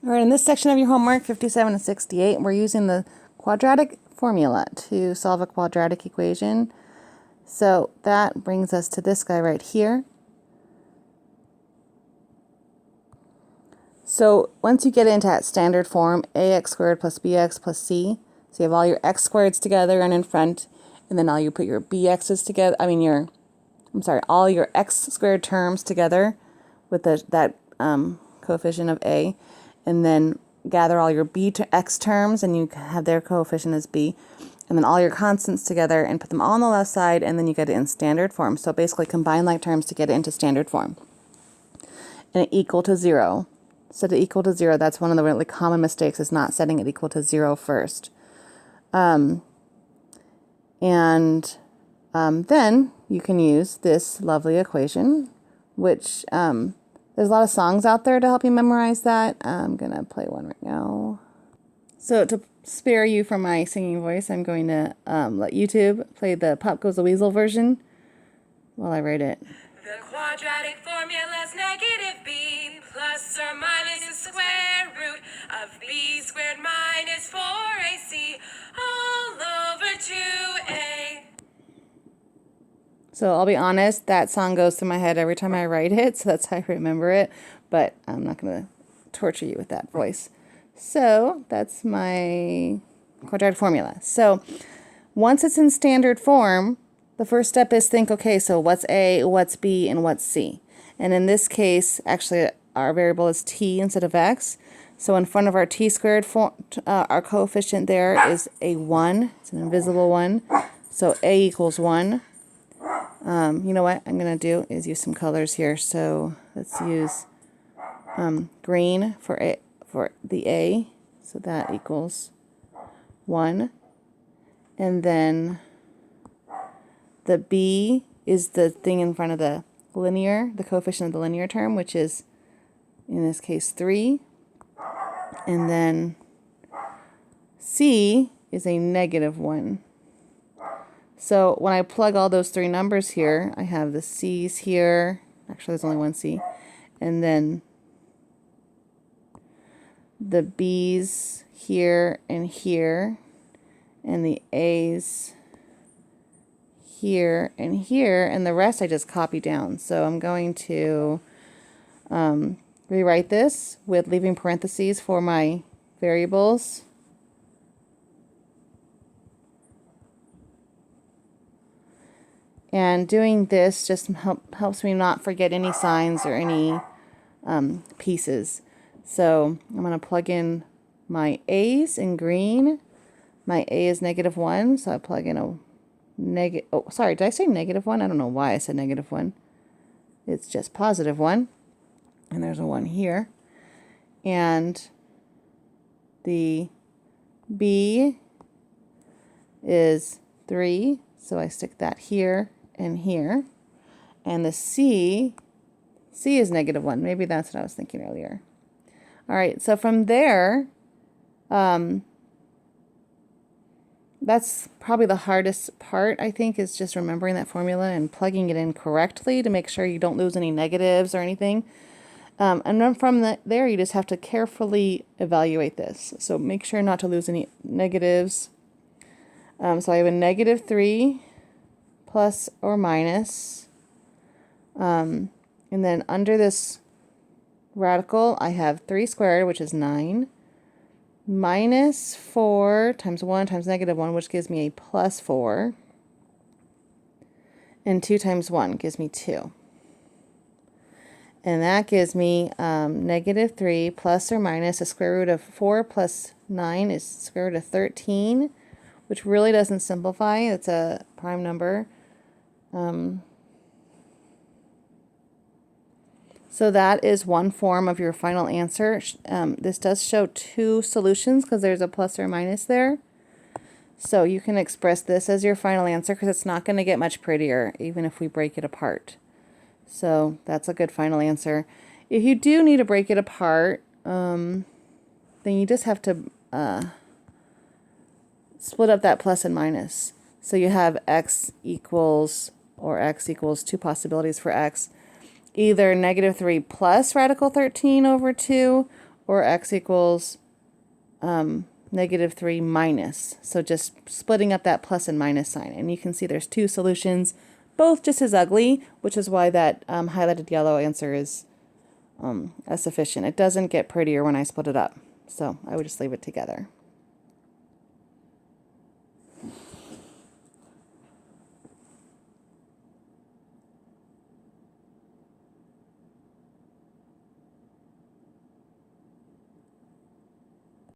All right, in this section of your homework, 57 and 68, we're using the quadratic formula to solve a quadratic equation. So that brings us to this guy right here. So once you get into that standard form, ax squared plus bx plus c, so you have all your x squareds together and in front, and then all you put your bx's together, all your x squared terms together with that coefficient of a, and then gather all your b to x terms, and you have their coefficient as b, and then all your constants together and put them all on the left side, and then you get it in standard form. So basically combine like terms to get it into standard form. And it equal to 0. Set it equal to 0. That's one of the really common mistakes, is not setting it equal to 0 first. Then you can use this lovely equation, which there's a lot of songs out there to help you memorize that. I'm going to play one right now. So to spare you from my singing voice, I'm going to let YouTube play the Pop Goes the Weasel version while I write it. The quadratic formula is negative b plus or minus the square root of b squared minus 4ac all over 2a. So I'll be honest, that song goes through my head every time I write it, so that's how I remember it, but I'm not going to torture you with that voice. So that's my quadratic formula. So once it's in standard form, the first step is think, okay, so what's a, what's b, and what's c? And in this case, actually, our variable is t instead of x. So in front of our t squared, our coefficient there is a 1. It's an invisible 1. So a equals 1. You know what I'm going to do is use some colors here. So let's use green for the A. So that equals 1. And then the B is the thing in front of the coefficient of the linear term, which is, in this case, 3. And then C is a negative 1. So when I plug all those three numbers here, I have the C's here. Actually, there's only one C. And then the B's here. And the A's here and here. And the rest I just copy down. So I'm going to rewrite this with leaving parentheses for my variables. And doing this just helps me not forget any signs or any pieces. So I'm going to plug in my A's in green. My A is negative 1, so I plug in a negative. Oh, sorry, did I say negative 1? I don't know why I said negative 1. It's just positive 1. And there's a 1 here. And the B is 3, so I stick that here and here. And the C is negative 1. Maybe that's what I was thinking earlier. All right, so from there, that's probably the hardest part, I think, is just remembering that formula and plugging it in correctly to make sure you don't lose any negatives or anything. And then from there, you just have to carefully evaluate this. So make sure not to lose any negatives. So I have a negative 3 plus or minus. And then under this radical, I have 3 squared, which is 9, minus 4 times 1 times negative 1, which gives me a plus 4. And 2 times 1 gives me 2. And that gives me negative 3 plus or minus the square root of 4 plus 9 is square root of 13, which really doesn't simplify. It's a prime number. So that is one form of your final answer. This does show two solutions because there's a plus or minus there. So you can express this as your final answer because it's not going to get much prettier even if we break it apart. So that's a good final answer. If you do need to break it apart, then you just have to split up that plus and minus. So you have x equals two possibilities for x. Either negative 3 plus radical 13 over 2 or x equals negative 3 minus. So just splitting up that plus and minus sign. And you can see there's two solutions, both just as ugly, which is why that highlighted yellow answer is as sufficient. It doesn't get prettier when I split it up. So I would just leave it together.